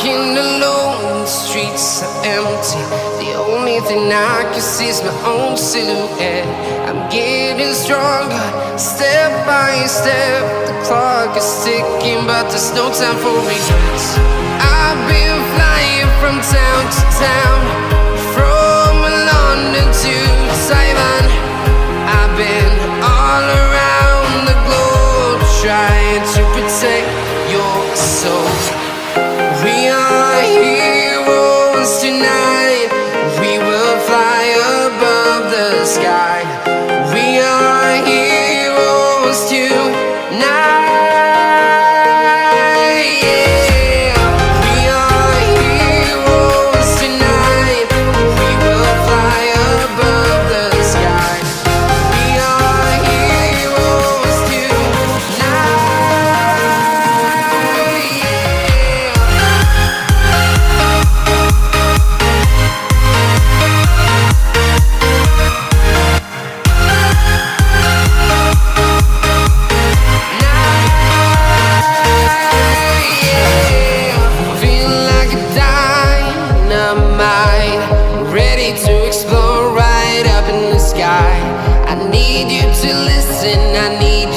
walking alone, the streets are empty. The only thing I can see is my own silhouette. I'm getting stronger, step by step. The clock is ticking, but there's no time for regrets. I've been flying from town to town, from London to Taiwan. I've been all around the globe, trying to protect your soul. We are heroes tonight. We will fly above the sky. We are heroes tonight. Yeah. We are heroes tonight. We will fly above the sky. We are heroes tonight. Feeling like a dynamite, ready to explode right up in the sky. I need you to listen, I need